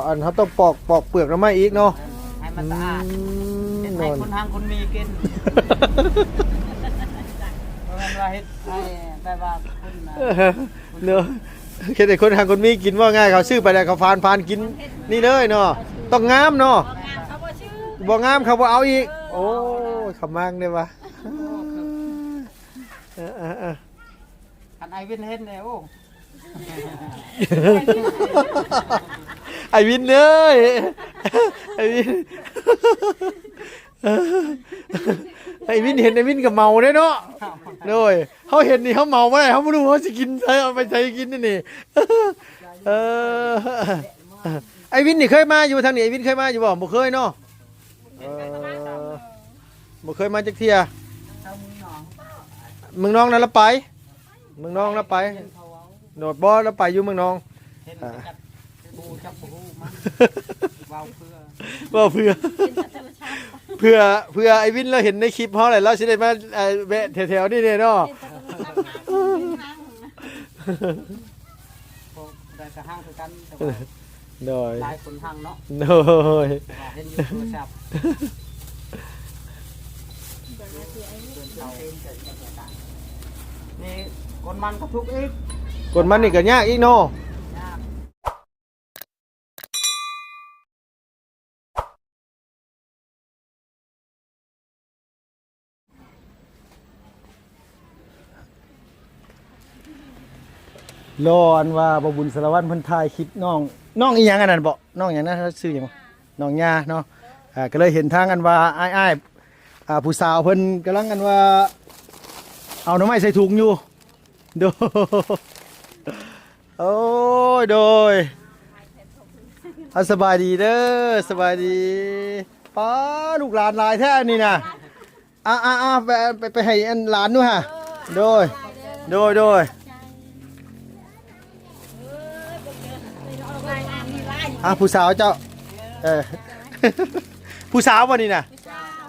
อันเขาต้องปอกเปลือกแล้วไม่อีกเนาะให้มันสะอาดให้คนทางคนมีกินเพราะงั้นว่าเฮ็ดให้แบบว่าคนเนาะแค่แต่คนทางคนมีกินว่าง่ายเขาซื้อไปแล้วเขาฟานกินนี่เลยเนาะต้องงามเนาะบ่งามเขาบ่เอาอีกโอ้ขมังเนี่ยวะอันไอวินเฮ็ดเนี่ยโอ้ไอวินเลยไอวินไอวินเห็นไอวินกับเมาได้เนาะโดยเขาเห็นนี่เขาเมาไม่ได้เขาไม่รู้เขาจะกินใช่เอาไปใช้กินนี่ไอวินนี่เคยมาอยู่ทางนี้ไอวินเคยมาอยู่บ่เคยเนาะบ่เคยมาจากเที่ยเมืองน้องนั่นละไปเมืองน้องละไปโดดบ่แล้วไปอยู่เมืองน้องว่าเพื่อไอวินเราเห็นในคลิปเขาแหละเราสิได้มาแวะแถวๆนี่เนี่ยเนาะได้กระห้างคือกันโดยหลายคนทางเนาะโดยเห็นอยู่โทรศัพท์นี่คนมันก็ทุกอีกคนมันนี่ก็ยากอีกเนาะรออันว่าบบุญสารวัตรเพิ่นถ่ายคลิปน้องอีหยังอันนั้นบ่น้องหยังนะชื่อหยังน้องยาเนาะก็เลยเห็นทางกันว่าอ้ายผู้สาวเพิ่นกำลังกันว่าเอาหน่อไม้ใส่ถุงอยู่โดยโอ้ยโดยสบายดีเด้อสบายดีป้าลูกหลานหลายแท้นี่นะไปให้อันหลานด้วยฮะโดยผู้สาวเจ้าผู้สาววันนี้นะ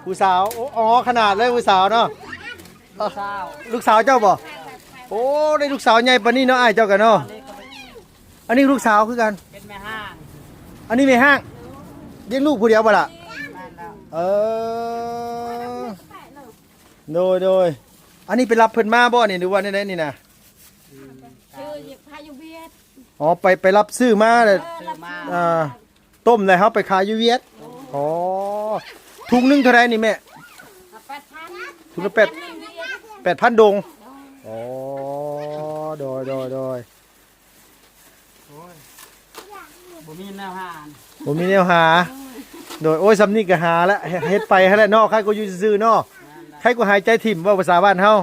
ผู้สาวอ๋อขนาดเลยผู้สาวเนาะลูกสาวเจ้าบ่โอ้ได้ลูกสาวใหญ่ปานนี้เนาะไอ้เจ้ากันเนาะอันนี้ลูกสาวคือกันเป็นแม่ห้างอันนี้แม่ห้างเลี้ยงลูกผู้เดียวบ่ล่ะโดยอันนี้ไปรับเพิ่นมาบ่นี่หรือว่าไหนนี่นะอ๋อไปรับซื้อมาเลยต้มเลยครับไปขายยูเวียดอ๋อถุงนึงเท่าไรนี่แม่ถุงละ8,000 ดงอ๋อโดยบ่มีแนวหาโดยโอ้ยสำนีก็หาแล้วเฮ็ดไปให้แล้วนอกใครก็อยู่ซื่อๆนอกใครก็หายใจถิ่มว่าภาษาบ้านเฮา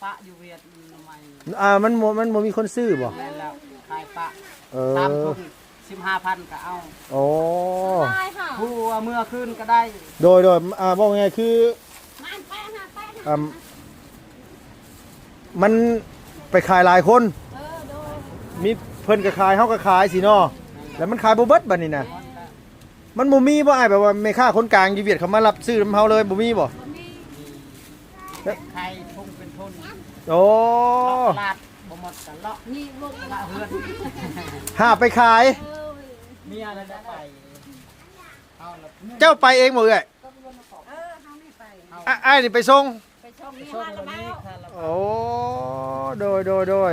ปะอยู่เวียดมันบ่มีคนซื้อบ่แล้วขายปะตามทุน15,000ก็เอาโอ้ผู้เมื่อคืนก็ได้โดยบอกไงคือมันไปขายหลายคนมีเพิ่นก็ขายเฮาก็ขายสิเนาะแล้วมันขายบ่เบิดบัดนี้นะมันบ่มีบ่อ้ายแบบว่าแม่ค้าคนกลางอยู่เวียดเขามารับซื้อเฮาเลยบ่มีบ่ใครทุ่งเป็นทุนโอ้ตลาดบ่หมดกันเลาะนี่ลูกละเฮือนหาไปขายเมียแล้วได้ไปเจ้าไปเองบ่เอ้ยอ้ายนี่ไปส่งโอ้โดย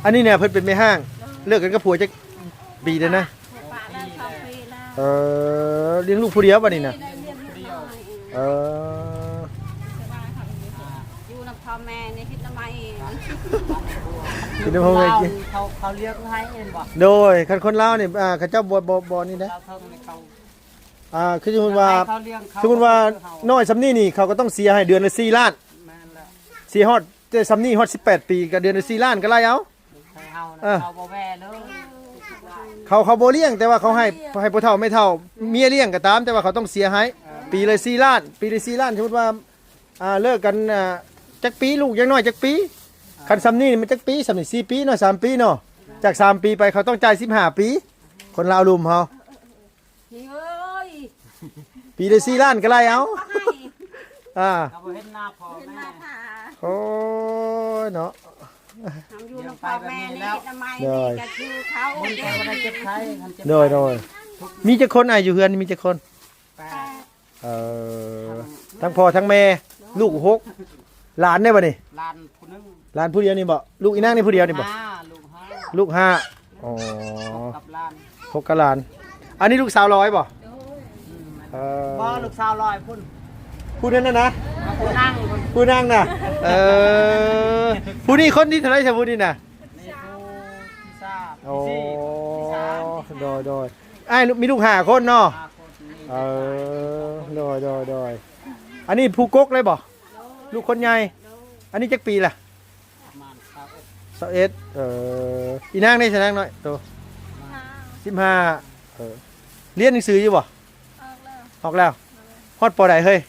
อันนี้เนี่ยเพิ่นเป็นแม่ห้างเลิกกันกับผัวจักปีแล้วนะเลี้ยงลูกผู้เดียวบัดนี้นะอยู่กับพ่อแม่ในคิดทำไมคิดว่าไงเขาเลี้ยงให้เองบ่โดยคนลาวนี่เขาเจ้าบ่นี่นะคือสมมุติว่าน้อยซำนี้นี่เขาก็ต้องเสียให้เดือนละ4 ล้านเสียฮอดแต่ซำนี้ฮอด18 ปีก็เดือนละ4 ล้านก็ไล่เอาเขาบ่แว่เลยเขาบ่เลี้ยงแต่ว่าเขาให้พ่อเฒ่าไม่เฒ่าเมียเลี้ยงก็ตามแต่ว่าเขาต้องเสียให้ปีละ4 ล้านสมมุติว่าเลิกกันจักปีลูกยังน้อยจักปีคันซำนี้มันจักปีซำนี้4 ปีเนาะ3 ปีเนาะจาก3 ปีไปเขาต้องจ่าย15 ปีคนลาวลุมเฮาปีละ4 ล้านก็ไล่เอาเขาบ่เห็นหน้าพ่อแม่โอ้ยเนาะ ทำอยู่น้ำพ่อแม่นี่คิดน้ำไม้นี่ก็คือเขา มันก็บ่ได้เจ็บไข้คันเจ็บ โดยมีจักคนอยู่เฮือนมีจักคน แปด เออทั้งพ่อทั้งแม่ลูกหกหลานได้บ่นี่ ล้านผู้หนึง หลานผู้เดียวนี่บ่ลูกอีนางนี่ผู้เดียวนี่บ่ ห้าลูกห้า ลูกห้าอ๋อ กับล้าน หกกับหลาน อันนี้ลูกสาวร้อยบ่ อืม เออ บ่ลูกสาวลอยพุ่น ผู้นั้นนะ ผู้นั่งพุ่น ผู้นางน่ะเออผู้นี้คนที่เท่าไหร่ใช่ผู้นี้น่ะ นี่ผู้ที่ทราบ โอ้ ที่สาม โดยไอ้ายมีลูก5คนเนาะ ห้าคนนี่ เออโดยอันนี้ผู้กกเลยบ่ลูกคนใหญ่อันนี้จักปีล่ะ ประมาณครับ 21อีนางได้ชนะหน่อยโต15เรียนหนังสืออยู่บ่ออกแล้วฮอดปอใดเฮ้ย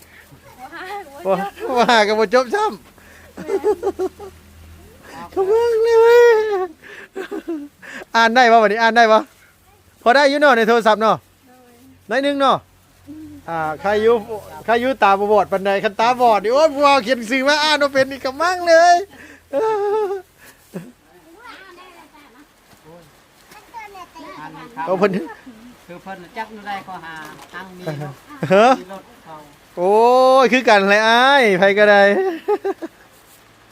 ว่าก็บ่จบซ้ำเขาเบิ่งเลยเว้ยอ่านได้บ่บัดนี้อ่านได้บ่พอได้อยู่เนาะในโทรศัพท์เนาะน้อยหนึงเนาะใครอยู่ตาบ่บอดปานใดคันตาบอดนี่โอ้ยพวกเขียนหนังสือมาอ่านบ่เป็นนี่ก็มั่งเลยอันนี้ครับ เอาเพิ่น คือเพิ่นจักนู่นได้ก็หาทางมีเนาะ เฮ้อ มีรถเขา โอ้ยคือกันเลยอ้ายไผก็ได้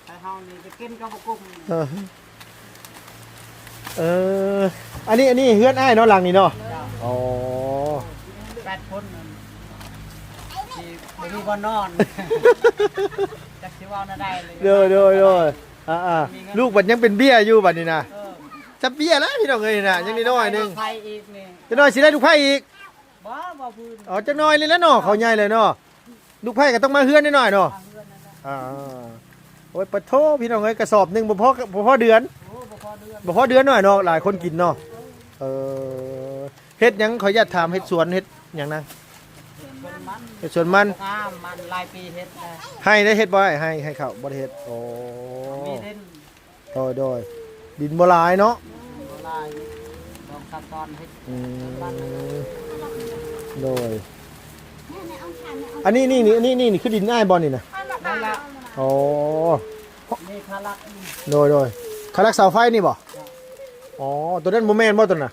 ถ้าเฮานี่ไปกินก็บ่กุ้ม เอออันนี้เฮือนอ้ายเนาะหลังนี่เนาะ เจ้า อ๋อ 8คนนั่นที่บ่มีบ่นอน จักสิเว้าน่ะได้เลย โดยลูกบัดยังเป็นเบี้ยอยู่บัดนี้นะ เออ จะเบี้ยแล้วพี่น้องเอ้ยน่ะยังน้อยๆหนึง ไผอีกนี่ จะน้อยสิได้ลูกไผ่อีก บ่พื้น อ๋อจะน้อยเลยแล้วเนาะเขาใหญ่เลยเนาะลูกไผ่ก็ต้องมาเฮือนนิดหน่อยเนาะ ทางเรือนนั่นแหละ อ่าโอ้ยปะโทพี่น้องเอ้ยกระสอบหนึงบ่พอเดือน โอ้บ่พอเดือน บ่พอเดือนหน่อยเนาะหลายคนกินเนาะเฮ็ดหยังขออนุญาตถามเฮ็ดสวนเฮ็ดหยังนะ คนมัน เฮ็ดสวนมัน งามมันหลายปีเฮ็ดแล้ว ให้ได้เฮ็ดบ่ให้เขาบ่ได้เฮ็ดโอ้ มีเล่น โดยดินบ่หลายเนาะ บ่หลายลองขั้นตอนเฮ็ด อืมโดยอันนี้นี่คือดินอ้ายบ่นี่นะ นั่นละ โอ้ นี่คารัก โดยคารักเสาไฟนี่บ่อ๋อตัวนั้นบ่แม่นบ่ตัวน่ะ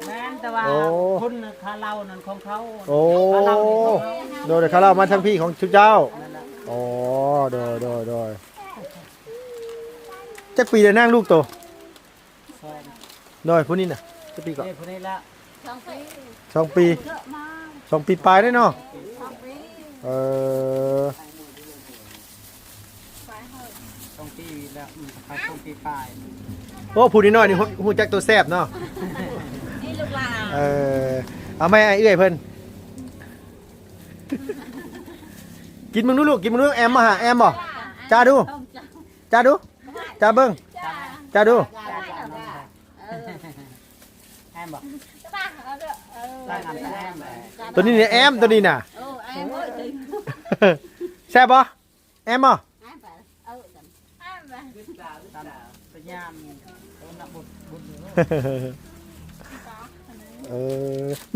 แม่นแต่ว่า โอ้ คุณคาเรานั่นของเขา โอ้ คาเรานี่ของเขา โดยคารามาทางพี่ของชุดเจ้า นั่นแหละ อ๋อโดยจักปีได้นั่งลูกโต ซอย โดยผู้นี้น่ะจักปีก่อน นี่พวกนี้ละ 2 ปี2 ปีปลายได้เนาะเออ 2 ปีแล้วไป2 ปีปลาย โอ้ผู้นี้น้อยนี่ฮู้จักตัวแซ่บเนาะ นี่ลูกหลาน เอาไหม่ไอ้เอื้อยเพิ่น กินมึงดูลูกกินมึงดูแอมมาหาแอมบ่จ้าดูจ้าเบิ่งจ้าดู แอมบอกตั้งอันแอมเลย ตัวนี้เนี่ยแอมตัวนี้น่ะ แซ่บบ่แอมบ่ ตามสัญญาณตัวนักบุญ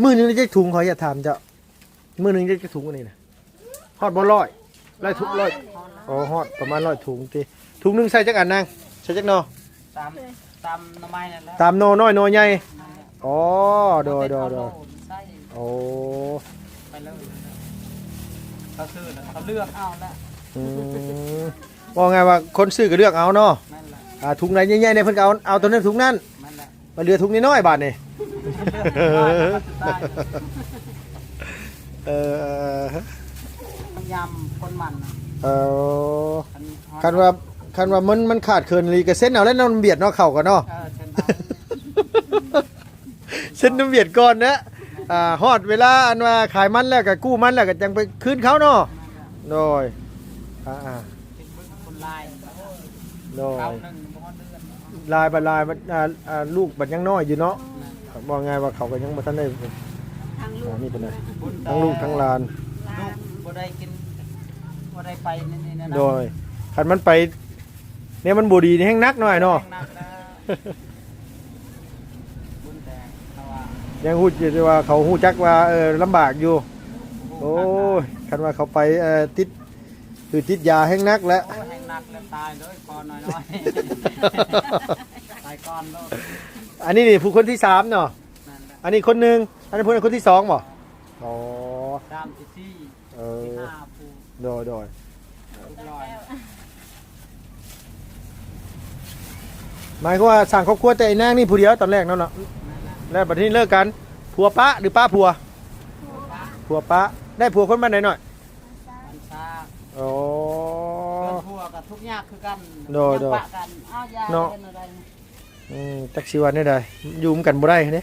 มื้อหนึงจะถุงขออย่าถามเจ้ามื้อหนึงจะถุงอันนี้น่ะฮอดบ่100ถุง100อ๋อฮอดประมาณ100ถุงติถุงหนึงใส่จักอันนางใส่จักหนอ ตามหน้ำไม้นั่นแหละ ตามหนอน้อยหนอใหญ่อ๋อโดย ใส่ โอ้ ไปเลยเขาซื้อแล้วเขาเลือกเอาละ ว่าไงว่าคนซื้อก็เลือกเอาเนาะ นั่นแหละ ถุงไหนใหญ่ๆเนี่ยเพิ่นก็เอาตัวนั้นถุงนั้น นั่นแหละ มาเหลือถุงน้อยๆบาทนี่ เออ ยำคนมัน เออคันว่ามันขาดเคินลีก็เส้นเอาแล้วมันเบียดเนาะเข้ากันเนาะ เส้นน้ำเบียดก่อนนะฮอดเวลาอันว่าขายมันแล้วก็กู้มันแล้วก็จังไปคืนเขาเนาะโดยคนลาย โดย เขาหนึ่งบอลเดือน ลายบัดลายบัดลูกบัดยังน้อยอยู่เนาะบอกไงว่าเขาก็ยังบ่ทันได้ ทางลูก นี่เป็นไงทั้งลูกทั้งหลาน ลูกบ่ได้กินบ่ได้ไปนี่นะ โดยคันมันไปเนี่ยมันบ่ดีนี่แห้งนักหน่อยเนาะ บุญแต่เขาว่า ยังฮู้อยู่ว่าเขาฮู้จักว่าลำบากอยู่โอ้ยคันว่าเขาไปติดยาแห้งนักแล้ว แห่งนัก นักแล้วตายเลยก่อนน้อยๆตายก่อนโลด อันนี้นี่ผู้คนที่3เนาะ นั่นแหละ อันนี้คนหนึงอันนี้คนที่2บ่อ๋อ ตามที่สี่ เอ ที่ อ ห้าผู้ โดย ทุกร้อย หมายความว่าสร้างครอบครัวแต่ไอ้นางนี่ผู้เดียวตอนแรกเนาะ นั่นแหละ แล้วบัดนี้เลิกกันผัวปะหรือป้าผัว ป้า ผัวปะได้ผัวคนบ้านไหนหน่อย บัญชา โอ้ เพื่อนพัวกับทุกยากคือกัน โดย ยังปะกันอ้าวยา เนาะ เป็นอะไรนี่ จักชีวันได้ใดอยู่มกันบ่ได้เด้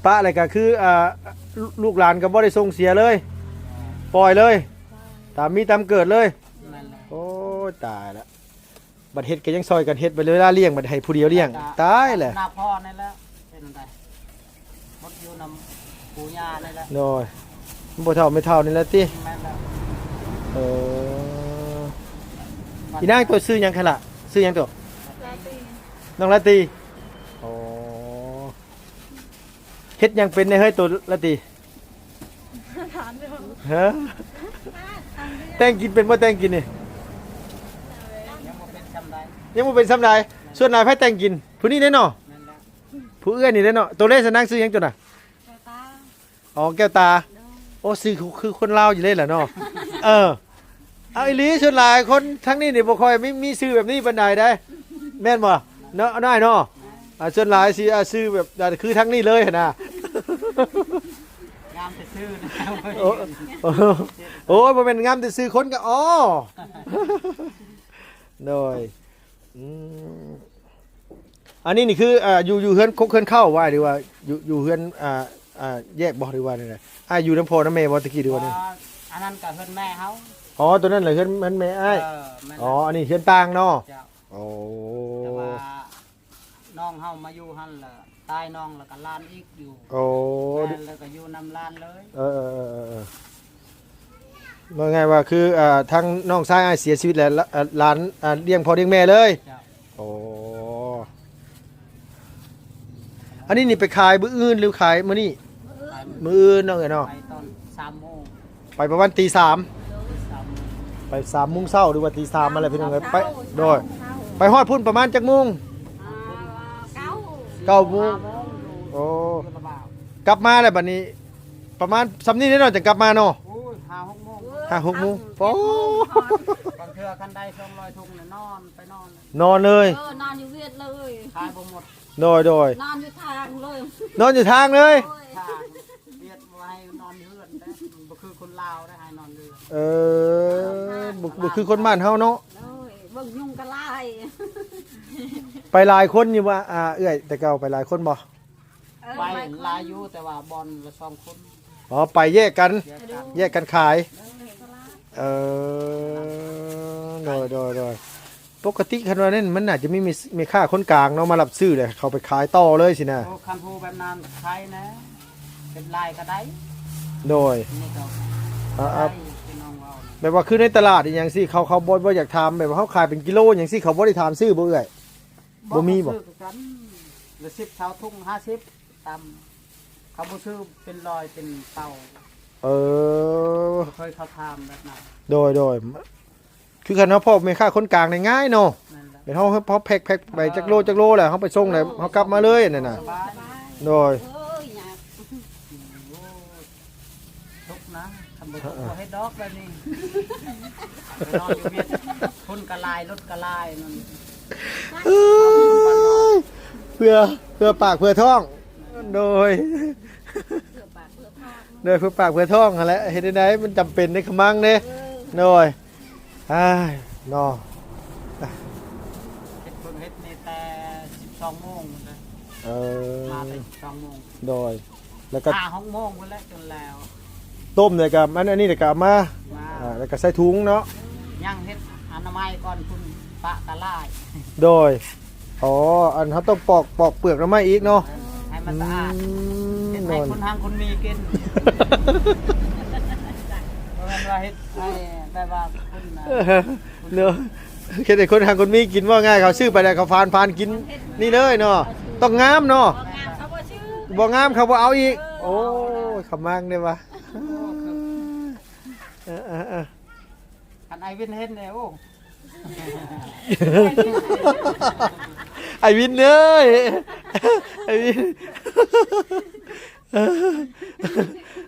ป้าอะไรก็คือลูกหลานก็บ่ได้ส่งเสียเลย ปล่อยเลย ตามมีตามเกิดเลย นั่นแหละ โอ้ยตายละบัดเฮ็ดก็ยังซอยกันเฮ็ดไปเลยเวลาเลี้ยงบัดให้ผู้เดียวเลี้ยงตายแหละ หน้าพ่อนั่นแหละเป็นอะไรมดอยู่นำปู่ย่านั่นแหละ โดยมันบ่เท่าไม่เท่านี่แหละติ แม่นแล้ว เอออีนางตัวซื้อหยังคั่นล่ะซื้อหยังตัวน้องละตีโอ้เฮ็ดหยังเป็นในเฮ้ยตัวละตีฮะแต่งกินเป็นบ่แต่งกินนี่ ยังบ่เป็นจำได้ ยังบ่เป็นซ้ำใดส่วนนายไผแต่งกินผู้นี้เด้เนาะ แม่นแล้ว ผู้เอื้อนี่เด้เนาะตัวเลขสนางซื้อหยังตัวน่ะอ๋อแก้วตาโอ้ซื้อคือคนลาวอยู่เลยแหละเนาะเออเอาอีหลีส่วนหลายคนทั้งนี้นี่บ่ค่อยมีซื้อแบบนี้ปานใดได้แม่นบ่เนาะน้อยเนาะส่วนหลายสิซื้อแบบคือทั้งนี้เลยหั่นน่ะ งามแต่ชื่อนะ โอ้โอ้ยบ่แม่นงามแต่ซื้อคนก็อ๋อโดยอันนี้นี่คืออยู่เฮือนคกเฮือนเข้าว่าหรือว่าอยู่เฮือนแยกบ่หรือว่านี่น่ะอยู่น้ำพอน้ำแม่บ่ตะกี้หรือว่านี่ อันนั้นกับเพื่อนแม่เขา อ๋อตัวนั้นเหรอเฮือนมันแม่อ้าย แม่น อ๋ออันนี้เฮือนต่างเนาะ เจ้า โอ้ แต่ว่าน้องเฮามาอยู่หั่นล่ะตายน้องแล้วก็หล้านอีกอยู่ โอ้ แม่นแล้วก็อยู่นำหล้านเลย เออว่าไงว่าคือทั้งน้องชายอ้ายเสียชีวิตแล้วหลานเลี้ยงพ่อเลี้ยงแม่เลย เจ้า โอ้อันนี้นี่ไปขายมื้ออื่นหรือขายมื้อนี้ ไป มื้ออื่นเนาะเอ้ยเนาะ ไปตอน3 โมง ไปประมาณตีสาม 3 โมง ไป3 โมงเช้าหรือว่าตีสามอะไรพี่น้องเอ้ยไปโดยไปฮอดพุ่นประมาณจักโมง เก้า 9 โมง 5 โมงอยู่ โอ้ อยู่ระบาด กลับมาแล้วบัดนี้ ประมาณสำนี้แน่นอนจะกลับมาเนาะ อุ้ย5-6 โมง 5-6 โมงโอ้ บางเทื่อคันใด200 ทุ่งเนี่ยนอนไปนอน นอนเลย นอนอยู่เวียดเลย ขายบ่หมด โดย นอนอยู่ทางเลย นอนอยู่ทางเลย ทางเวียดบ่ให้นอนเฮือนได้บ่คือคนลาวได้ให้นอนเรือน เอบ่คือคนบ้านเฮาเนาะ เลยเบิ่งยุงกระไล่ ไปหลายคนอยู่ว่าเอื้อยแต่เก่าไปหลายคนบ่ ไปลายอยู่แต่ว่าบอลละ2 คน อ๋อไปแยกกัน เดียวกัน แยกกันขายเอโดยปกติคันว่านั้นมันน่าจะมีค่าคนกลางเนาะมารับซื้อเลยเขาไปขายต่อเลยสินะ โอ้คันผู้แบบนั้นใครนะ เป็นลายก็ได้ โดย นี่ก็ อ่า ได้พี่น้องเว้านะ แบบว่าคือในตลาดอหย่างสิเขาบ่อยากทำแบบว่าเขาขายเป็นกิโลอย่างสิเขาบ่ได้ทำซื้อบ่เอ่ย บ่มีบ่ ซื้อกันหรือ10 เท่าทุ่ง50ตามเขาบ่ซื้อเป็นรอยเป็นเต่า เออ เคยเขาทำแบบนั้น โดยคือคันเฮาพอมีค่าคนกลางได้ง่ายเนาะ นั่นแหละ เดี๋ยวเฮาแพ็คไปจักโลแหละเฮาไปส่งแล้วเฮากลับมาเลยนั่นน่ะ สบาย โดย เอ้ยอยาก โอ้ทุกข์นะทำบ่ทุกข์บ่ให้ดอกแบบนี้ไปนอนอยู่เวียดคนกระลายรถกระลายนั่น เพื่อปากเพื่อท้องโดย เพื่อปากเพื่อพาก โดยเพื่อปากเพื่อท้องนั่นแหละเฮ็ดได้มันจำเป็นในขมังเด้โดยอ้ายเนาะ เฮ็ดเพิ่งเฮ็ดนี่แต่12 โมงนะ เออ มาแต่12 โมง โดยแล้วก็ 5-6 โมงพุ่นแหล้วจนแล้ว ต้มเนี่ยกับอันนี้เนี่ยกับมา มา แล้วก็ใส่ถุงเนาะ ย่างเฮ็ดอนามัยก่อนคุณปะกะลาย โดยอ๋ออันเขาต้องปอกเปลือกแล้วไม่อีกเนาะ ให้มันสะอาดเฮ็ด น ให้ อน คนทางคนมีกินเพราะมันว่าเฮ็ดให้แบบว่าคุณน่ะ เนาะแค่แต่คนทางคนมีกินว่าง่ายเขาซื้อไปแล้วเขาฟานกินนี่เลยเนาะต้องงามเนาะ งานเขาบ่ชื่อ บ่งามเขาบ่เอาอีกโอ้ยขมังได้ปะ อันไอวินเห็นเลยโอ้ ไอ้วินเอ้ยไอ้วิน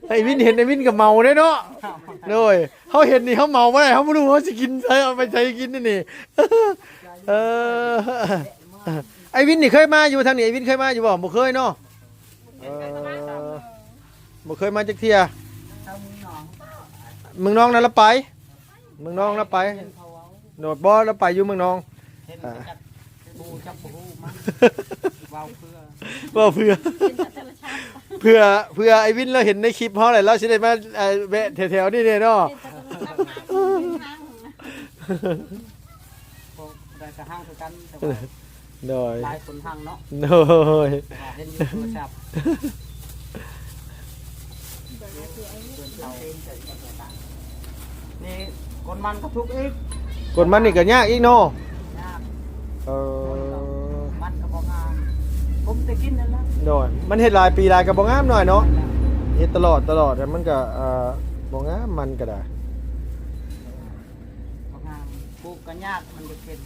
ไอ้วินเห็นไอ้วินกับเมาได้เนาะโดยเขาเห็นนี่เขาเมาไม่ได้เขาไม่รู้เขาจะกินใช้เอาไปใช้กินนี่เออไอ้วินนี่เคยมาอยู่ทางนี้ไอ้วินเคยมาอยู่บ่เคยเนาะบ่เคยมาจากเที่ย เข้ามือหนอง เมืองน้องนั่นละไปเมืองน้องละไป เห็นเขาเอา โดดบ่ละไปอยู่เมืองน้อง เห็นจับบูจับบูมันวาวเพื่อ ว่าเพื่อเพื่อไอ้วินเราเห็นในคลิปเขาอะไรเราสิได้มาแวะแถวๆนี่เนี่ยเนาะ พวกได้กระห้างคือกันแต่ว่า โดย หลายคนห้างเนาะ โดย ว่าเห็นอยู่โทรศัพท์นี่คนมันก็ทุกข์อีก กดมันนี่ก็ยากอีกเนาะ ยาก เออ มันก็บ่งามผมจะกินนั่นแหละ โดยมันเฮ็ดหลายปีหลายก็บ่งามหน่อยเนาะเฮ็ดตลอดแต่มันก็บ่งามมันก็ได้ บ่งามปลูกก็ยากมันจะเป็น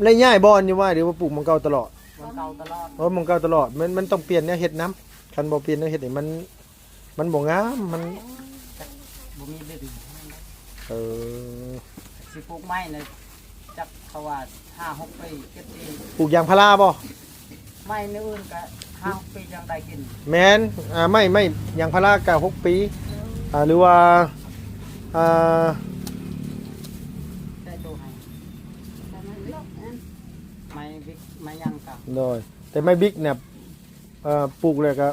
เลยย้ายบ่อนอยู่ว่าหรือว่าปลูกมันเก่าตลอด คนเก่าตลอด มันเก่าตลอดมันต้องเปลี่ยนแนวเฮ็ดน้ำคันบ่เปลี่ยนแนวเฮ็ดนี่มันบ่งามมัน บ่มีฤดู เออ สิปลูกไม้เลยจักเขาว่า5-6 ปี7 ปี ปลูกยางพาราบ่ ไม้ในอื่นก็5-6 ปียังได้กิน แม่นไม่ยางพาราก็6 ปีหรือว่าได้ดูให้ไม้บิ๊กไม้ยังกับ โดยแต่ไม่บิ๊กเนี่ยปลูกเลยก็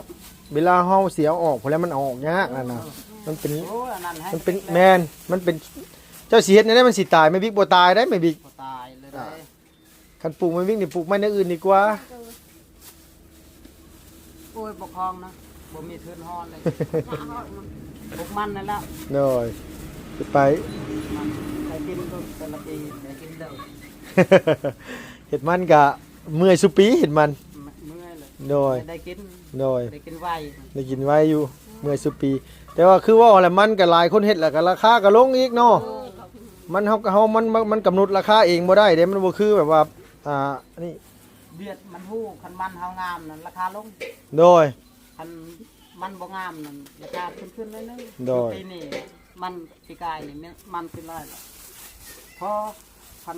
เวลาเฮาเสียออกพอแล้วมันออกยากนั่นน่ะมันเป็น โอ้อันนั้นให้ มันเป็นแมนมันเป็นเจ้าสิเฮ็ดได้มันสิตายไม่บิ๊กบ่ตายได้ไม่บิ๊ก บ่ตายเลยได้ คันปลูกไม่บิ๊กนี่ปลูกไม้อย่างอื่นดีกว่า โอ้ยบ่คลองนะบ่มีทุนฮ้อนเลยปลูกมันนั่นแหละ โดยไป มันได้กินก็แต่ละปีได้กินเด้อ เห็ดมันก็เมื่อยสุปีเห็ดมัน เมื่อยเลย โดย ได้กิน โดย ได้กินไว ได้กินไว้อยู่เมื่อยสุปี แต่ว่าคือว่าอะไรมันก็หลายคนเฮ็ดแล้วก็ราคาก็ลงอีกเนาะมันเฮามันกำหนดราคาเองบ่ได้เด้มันบ่คือแบบว่านี่ เบียดมันฮู้คันมันเฮางามนั่นราคาลง โดย คันมันบ่งามนั่นราคาขึ้นๆเลยนึง โดย ปีนี้มันปีกายนี่มันสิร้อยละพอ1,500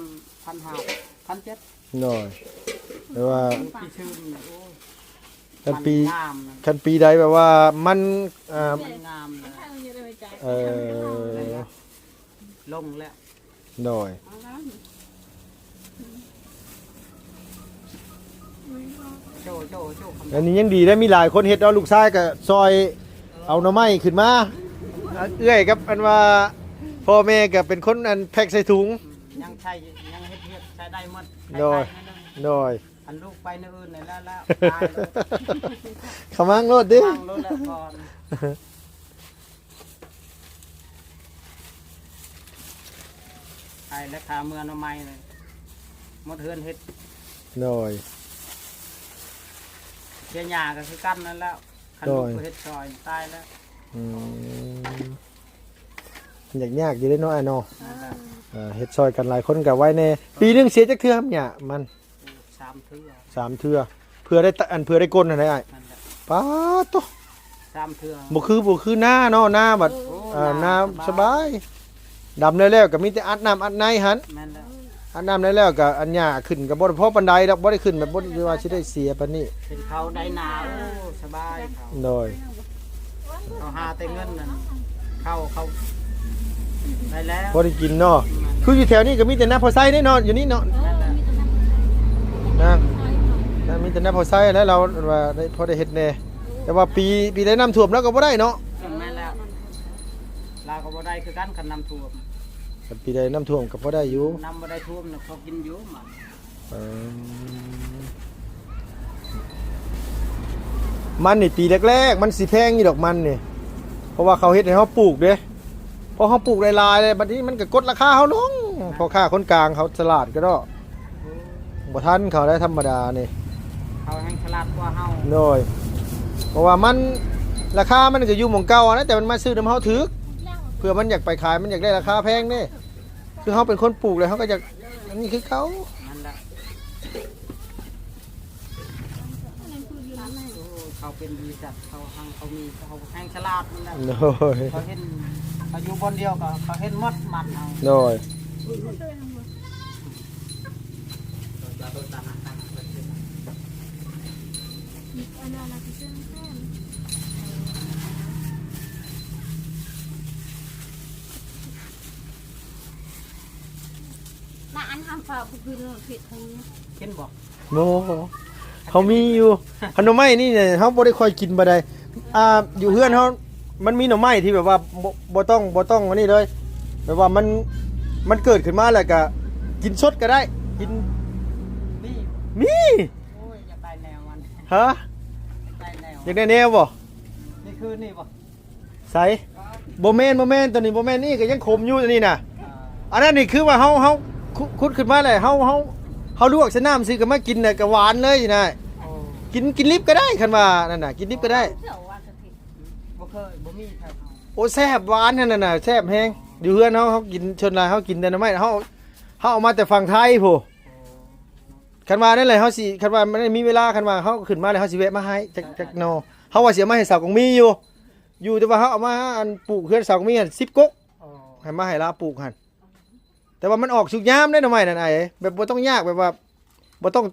1,700 โดยแต่ว่า ปีชื่นนี่โอ้ย คันปี มันงามนะ คันปีใดแบบว่ามันมันงามเลย เออ ลงแล้ว โดย โจคำ อันนี้ยังดีได้มีหลายคนเฮ็ดเอาลูกชายก็ซอยเอาหน่อไม้ขึ้นมาเอื้อยครับอันว่าพ่อแม่ก็เป็นคนอันแพ็คใส่ถุง ยังใช้ยังเฮ็ดใช้ได้หมด โดย โดย อันลูกไปในอื่นนี่แล้วตายเลย ขมังโลดดิ วางรถแล้วก่อนไอ้ราคาเมืองเอาไม้เลยหมดเฮือนเฮ็ด โดย เจียหญ้าก็คือกันนั่นแล้วคันลูกไปเฮ็ดซอยตายแล้ว อืมยากอยู่ได้เนาะไอ้เนาะ นั่นแหละ เฮ็ดซอยกันหลายคนก็ไว้ในปีหนึงเสียจักเทื่อครับเนี่ยมัน 3 เทื่อ 3 เทื่อเพื่อได้เพื่อได้ก้นอันไหนอ้าย นั่นแหละ ป๊าดโต 3 เทื่อ บ่คือหน้าเนาะหน้าบัด โอ้ หน้าสบายดำแล้วก็มีแต่อัดน้ำอัดในหัน แม่นแล้ว อันน้ำได้แล้วก็อันหญ้าขึ้นก็บ่ได้พอปานใดดอกบ่ได้ขึ้นแบบบ่ได้ว่าสิได้เสียปานนี้ เป็นเขาได้หนาวสบายเขา โดย เขาหาแต่เงินนั่นเขาได้แล้ว บ่ได้กินเนาะคืออยู่แถวนี้ก็มีแต่น้ำพอไส้ได้เนาะอยู่นี่เนาะ นั่นแหละ นะมีแต่น้ำพอไส้แล้วเราว่าได้พอได้เฮ็ดแน่แต่ว่าปีได้น้ำท่วมแล้วก็บ่ได้เนาะ แม่นแล้วลาวก็บ่ได้คือกันคันน้ำท่วม ปีได้น้ำท่วมก็พอได้อยู่ น้ำบ่ได้ท่วมน่ะเขากินอยู่มัน เออมันนี่ปีแรกๆมันสิแพงอยู่ดอกมันนี่เพราะว่าเขาเฮ็ดให้เฮาปลูกเด้พอเฮาปลูกหลายๆเลยบัดนี้มันก็กดราคาเฮาลงพอค่าคนกลางเขาฉลาดก็ดอกบ่ทันเขาได้ธรรมดานี่ เขาให้ฉลาดกว่าเฮา โดยเพราะว่ามันราคามันก็อยู่หม่องเก่านะแต่มันมาซื้อน้ำเฮาถึก พื่อมันอยากไปขายมันอยากได้ราคาแพงเด้คือเขาเป็นคนปลูกเลยเขาก็อยากอันนี้คือเขา นั่นแหละเขาเป็นบริษัทเขามีเขาแห้งฉลาดนั่นแหละ โดย เขาเห็นเขาอยู่บนเดียวก็เขาเห็นมดมันเอา โดย น่าอันทำฝาบุกเรื่องผิดทางนี้ เห็นบอก โมเขามีอยู่ขนมไม้นี่เนี่ยเขาบ่ได้ค่อยกินบ่ได้อยู่เพื่อนเขามันมีหน่อไม้ที่แบบว่าบ่ต้องอันนี้เลยแบบว่ามันเกิดขึ้นมาแล้วก็กินสดก็ได้กิน นี่ มี โอ้ยอยากได้แนวมัน ฮะ ได้แนว อยากได้แนวบ่ นี่คือนี่บอก ใส่บ่แม่นตัวนี้บ่แม่นนี่ก็ยังขมอยู่ตัวนี้น่ะ อ่า อันนั้นนี่คือว่าเฮาคุดขึ้นมาเลยเฮาลวกใส่น้ำซื้อกันมากินน่ะก็หวานเลยนะ โอ้ กินลิบก็ได้คันว่านั่นน่ะกินลิบก็ได้ เดี๋ยวว่าจะผิด บ่เคยบ่มีครับ โอ้แซ่บหวานนั่นน่ะแซ่บแฮงอยู่เฮือนเฮากินชนลายเฮากินแต่หน่อไม้เฮาเอามาแต่ฝั่งไทยพู้ โอ้ คันว่านั่นแหละเฮาสิคันว่ามันมีเวลาคันว่าเฮาขึ้นมาแล้วเฮาสิแวะมาให้จักหนอเฮาว่าสิเอามาให้สาวกงมีอยู่แต่ว่าเฮาเอามาอันปลูกเฮือนสาวกงมีหั่น10ก๊ก โอ้ ให้มาให้ลาปลูกหั่นแต่ว่ามันออกสุกยามได้หน่อไม้นั่นไอ้แบบบ่ต้องยากแบบว่าบ่ต้อง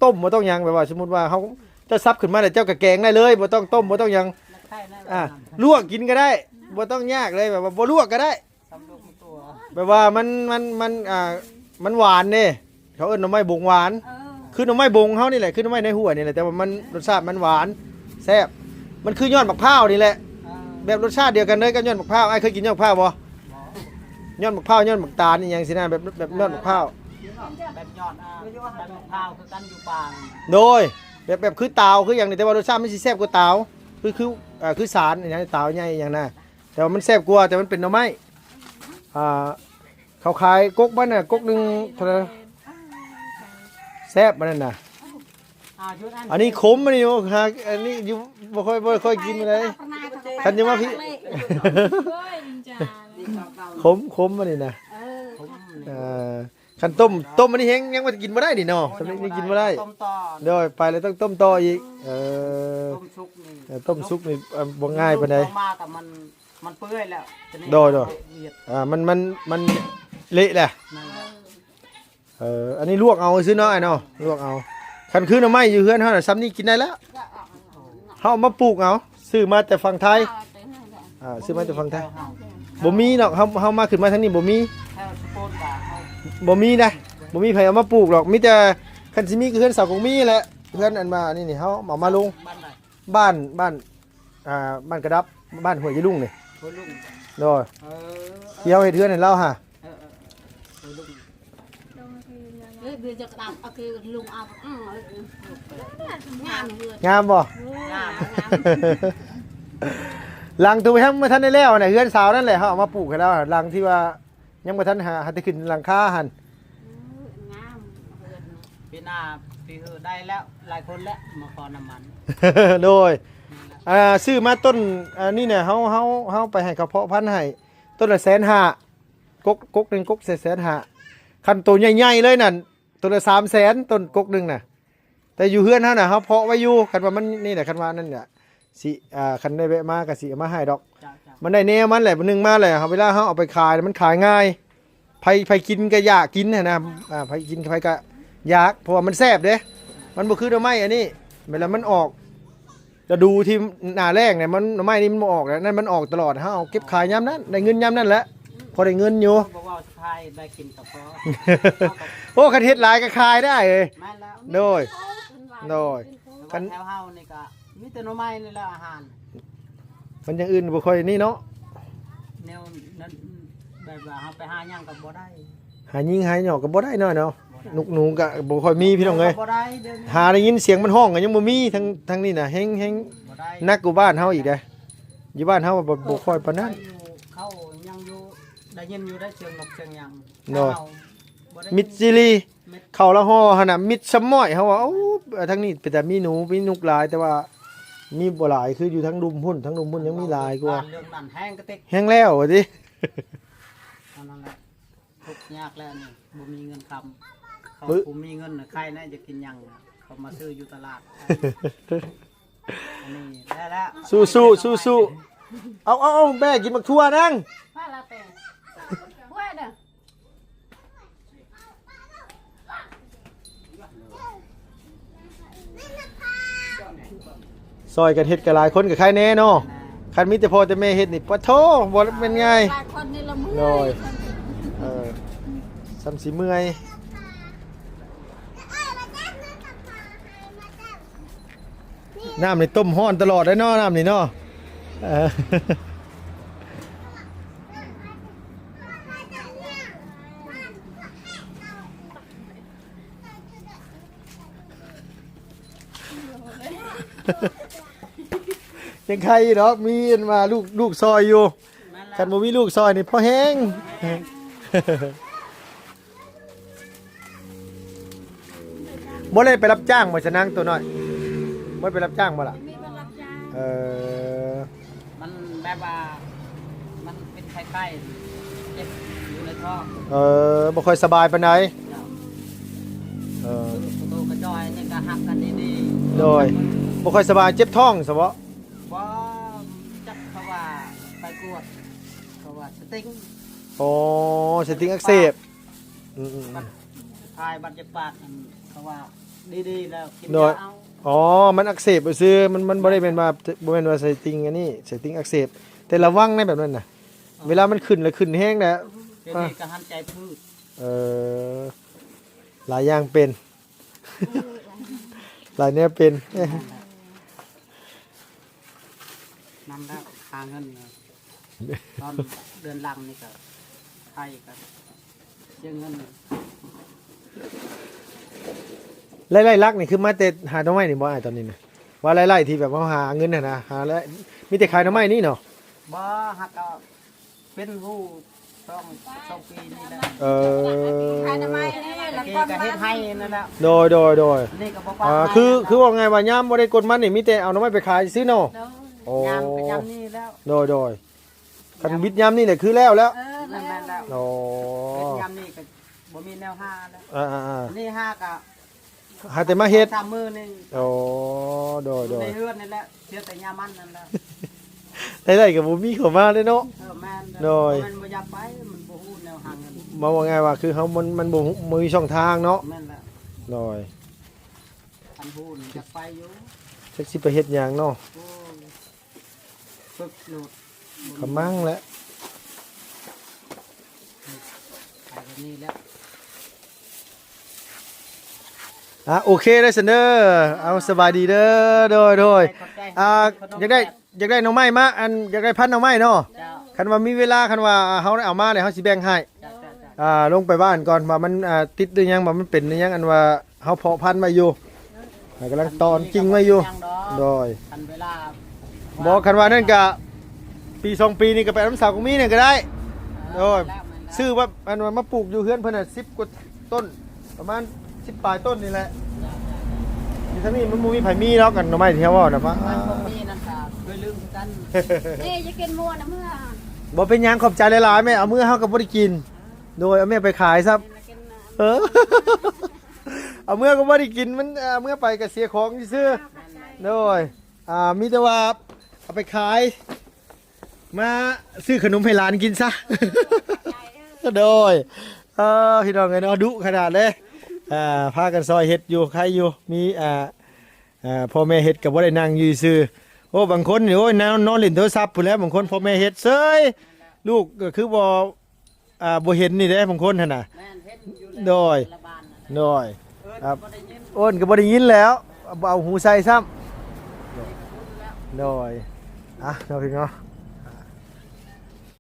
ต้มบ่ต้องหยังแบบว่าสมมุติว่าเฮาเจ้าซับขึ้นมาแล้วเจ้าก็แกงได้เลยบ่ต้องต้มบ่ต้องหยัง นักไข่นั่น อ่ะลวกกินก็ได้บ่ต้องยากเลยแบบว่าบ่ลวกก็ได้ สำลูกตัว แบบว่ามันหวานเด้เขาเอิ้นหน่อไม้บงหวาน คือหน่อไม้บงเฮานี่แหละคือหน่อไม้ในหัวนี่แหละแต่ว่ามันรสชาติมันหวานแซ่บมันคือยอดมะพร้าวนี่แหละ อ่า แบบรสชาติเดียวกันเลยกับยอดมะพร้าวไอ้เคยกินยอดมะพร้าวบ่ บ่ ยอดมะพร้าวยอดมะตาลนี่หยังสินะแบบยอดมะพร้าว แบบยอดแบบมะพร้าวคือกันอยู่ป่าง โดยแบบคือตาวคืออย่างนี้แต่ว่ารสชาติมันสิแซ่บกว่าตาวคือสารอย่างนี้ตาวใหญ่อย่างน่ะแต่ว่ามันแซ่บกว่าแต่มันเป็นหน่อไม้เขาขายก๊กบ้านน่ะก๊กหนึงเท่าไหร่แซ่บมันนั่นน่ะ ยุด อันนี้ขมอันนี้โอ้หาอันนี้อยู่บ่ค่อยกินเลยคันยังว่าพี่ ขมอันนี้นะ ผม เอ่อคันต้มอันนี้เฮงยังบ่กินบ่ได้นี่เนาะสำหรับนี่กินบ่ได้ ต้มต่อ เดี๋ยวไปแล้วต้องต้มต่ออีกต้มชุกนี่ ต้มซุปนี่บ่ง่ายปานใด มาแต่มันเปื่อยแล้ว โดย มันเละแหละ นั่นแหละ อันนี้ลวกเอาซื้อเนาะไอ้เนาะลวกเอาคันคือหน่อไม้อยู่เฮือนเฮาน่ะซ้ำนี่กินได้แล้วเฮาเอามาปลูกเอาซื้อมาแต่ฝั่งไทยซื้อมาแต่ฝั่งไทยบ่มีเนาะเฮามาขึ้นมาทางนี้บ่มี แค่สปูนบาเขา บ่มีนะบ่มีไผเอามาปลูกหรอกมีแต่คันสิมีคือเฮือนเสาวกงมีแหละเฮือนอันมานี่เฮาเอามาลง บ้านไหน บ้านกระดับบ้านห้วยยะลุงนี่ หัวลุง โดย เออ เที่ยวเฮ็ดเฮือนให้เราฮะ หัวลุง เดี๋ยวจะกระดับโอเคลุงเอางามเลย งามบ่ งามงาม หลังตัวยังบ่ทันได้แล้วน่ะเฮือนสาวนั่นแหละเฮาเอามาปลูกให้แล้วหลังที่ว่ายังบ่ทันหาได้ขึ้นหลังคาหั่น งาม ปีหน้าปีได้แล้วหลายคนแล้วมาขอน้ำมัน โดยซื้อมาต้นนี่เนี่ยเฮาไปให้เขาเพาะพันธุ์ให้ต้นละ150,000กกหนึงกก150,000คันตัวใหญ่ๆเลยนั่นต้นละ300,000ต้นกกหนึงน่ะแต่อยู่เฮือนเฮาน่ะเฮาเพาะไว้อยู่คันว่ามันนี่แหละคันว่านั่นน่ะสิคันได้แวะมาก็สิเอามาให้ดอก จ้า มันได้แนวมันแหละมันนึงมาแหละเฮาเวลาเฮาเอาไปขายมันขายง่ายไผกินก็อยากกินน่ะนะไผกินไผก็อยากเพราะว่ามันแซ่บเด้มันบ่คือหน่อไม้อันนี้เวลามันออกจะดูที่หน้าแรกเนี่ยมันหน่อไม้นี่มันบ่ออกแล้วนั่นมันออกตลอดเฮาเอาเก็บขายยามนั้นได้เงินยามนั้นแหละพอได้เงินอยู่ บอกว่าสะพายได้กินกับพอ โอ้คันเฮ็ดหลายก็ขายได้เอ้ย แม่แล้ว โดย โดย แถวเฮานี่ก็มีแต่หน่อไม้นี่แหละอาหาร มันอย่างอื่นบ่ค่อยนี่เนาะ แนวนั้นแบบว่าเฮาไปหาหยังก็บ่ได้ หายิงหาหยอกก็บ่ได้น้อยเนาะนุกหนูก็บ่ค่อยมีพี่น้องเอ้ย บ่ได้เดี๋ยวนี้ หาได้ยินเสียงมันห้องก็ยังบ่มีทั้งนี่น่ะแฮง บ่ได้ นักกูบ้านเฮาอีกเด้อยู่บ้านเฮาบ่ค่อยปานนั้น เขายังอยู่ได้ยินอยู่ได้เสียงนกเสียงหยัง เนาะ เฮาบ่ได้ มิดซิลี เม็ด เข้าละห่อหั่นน่ะมิดสมอยเฮาว่าเอ้าทั้งนี้เป็นแต่มีหนูมีนุกหลายแต่ว่ามีบ่หลายคืออยู่ทั้งดุมหุ่นยังมีหลายกว่า เรื่องนั้นแห้งกระติก แฮงแล้วว่าติ เอานั่นแหละทุกข์ยากแล้วนี่บ่มีเงินคำเขา ปึ๊ ผมมีเงินน่ะใครน่าจะกินหยังน่ะเขามาซื้ออยู่ตลาดอันนี้ได้แล้ว สู้เอาแม่กินบักทั่วนั่ง ว่าละเป็นว่าเด้อ ซอยกันเฮ็ดกับหลายคนกับใครแน่เนาะคันมีแต่พ่อแต่แม่เฮ็ดนี่ปะโถบ่เป็นไง หลายคนนี่ละมือ โดยซ้ำสิเมื่อยน้ำนี่ต้มฮ้อนตลอดได้เนาะน้ำนี่เนาะยังใครดอกมีอันมาลูกซอยอยู่คันบ่มีลูกซอยนี่พอแห้งบ่ได้ไปรับจ้างบ่ชะนังตัวน้อยบ่ไปรับจ้างบ่ล่ะ มีมารับจ้าง มันแบบว่ามันเป็นไข้ๆเจ็บอยู่ในท้อง บ่ค่อยสบายปานใด เนาะ คือ ประตูกระจอยนี่ก็หักกันดี โดยบ่ค่อยสบายเจ็บท้องซะบ่ ๆว่าจับเขาว่าไปกวดเขาว่าสติ้ง อ๋อสติงอักเสบอืม ทายบัตรจะปากนั่นเขาว่าดีๆแล้วกิน โดย ยาเอา อ๋อมันอักเสบซื่อมันบ่ได้เป็นว่าบ่แม่นว่าสติงอันนี้สติงอักเสบแต่ระวังในแบบนั้นน่ะเวลามันขึ้นแล้วขึ้นแห้งนะ เดี๋ยวนี้ก็หันใจพืช หลายอย่างเป็น หลายแนวเป็น นำแล้วหาเงินนะตอนเดือนหลังนี่ก็ไทยกันเชื่อเงิน ไล่ๆลักนี่คือมาแต่หาหน่อไม้นี่บ่อ้ายตอนนี้น่ะว่าไล่ๆที่แบบว่าหาเงินน่ะนะหาแล้วมีแต่ขายหน่อไม้นี่เนาะ บ่ฮักก็เป็นผู้ต้องปีนี่แหละ ใครทำไมนี่ ตะ ละ กี้ คน ก็เฮ็ดให้นั่นแหละ โดย นี่ก็บ่ปา คือว่าไงว่ายามบ่ได้กดมันนี่มีแต่เอาหน่อไม้ไปขายซื้อเนาะโอ้ ยามก็ยามนี่แล้ว โดยคันวิทยามนี่เนี่ยคือแล้ว แล้ว นั่นแหละแล้ว โอ้ เป็นยามนี่ก็บ่มีแนวห้าแล้ว นี่ห้าก็ หาแต่มาเฮ็ด 3มื้อนึง โอ้โดย ในเฮือนนี่แหละเสียแต่ยามันนั่นแหละ ได้กับบ่มีเข้ามาเลยเนาะ แม่น โดย มันบ่อยากไปมันบ่ฮู้แนวหาเงิน มาว่าไงว่าคือเขามันบ่มีช่องทางเนาะ แม่นแหละ โดย อันฮู้นี่อยากไปอยู่ จักสิไปเฮ็ดหยังเนาะ โอ้ฝึกโหลด กำมังแหละ ไปแบบนี้แล้ว โอเคได้ซันเด้อเอาสบายดีเด้อโดยอยากได้หน่อไม้มาอันอยากได้พันหน่อไม้เนาะ เจ้า คันว่ามีเวลาคันว่าเฮาได้เอามาเลยเฮาสิแบ่งให้ เจ้า ลงไปบ้านก่อนว่ามันติดหรือยังว่ามันเป็นหรือยังอันว่าเฮาเพาะพันธุ์ไว้อยู่กำลังตอนจริงไว้อยู่ โดย ทันเวลา บอกคันว่านั่นก็ปี2ปีนี่ก็ไปน้ำสาวกมีเนี่ยก็ได้โดยซื้อว่าอันว่ามาปลูกอยู่เฮือนเพิ่นน่ะ10กว่าต้นประมาณ10ปลายต้นนี่แหละนี่ถ้ามีมันบ่มีไผมีแล้วกันหน่อไม้ที่เฮาเว้าน่ะว่า มันบ่มีนั่นก็เคยลืมกัน นี่จะกินมัวนะเมื่อ บ่เป็นหยังขอบใจหลายๆแม่เอามื้อเฮาก็บ่ได้กิน โดยเอาแม่ไปขายซะ กิน เออ เอาเมื่อก็บ่ได้กินมันเมื่อไปก็เสียของซื่อๆโดยมีแต่ว่าเอาไปขายมาซื้อขนมให้หลานกินซะ โดยพี่น้องไงเนาะดุขนาดเลยพากันซอยเฮ็ดอยู่ใครอยู่มีพ่อแม่เฮ็ดก็บ่ได้นั่งอยู่ซื่อโอ้บางคนนี่โอ้ยนอนเล่นโทรศัพท์พุ่นแหล้วบางคนพ่อแม่เฮ็ดเซยลูกก็คือบ่เห็นนี่เด้บางคนหั่นน่ะ แม่นเฮ็ดอยู่ โดย ละบ้านนั่นแหละ โดย ครับ บ่ได้ยิน อ้นก็บ่ได้ยินแล้วเอาหูใส่ซ้ำโดยเนาะพี่เนาะ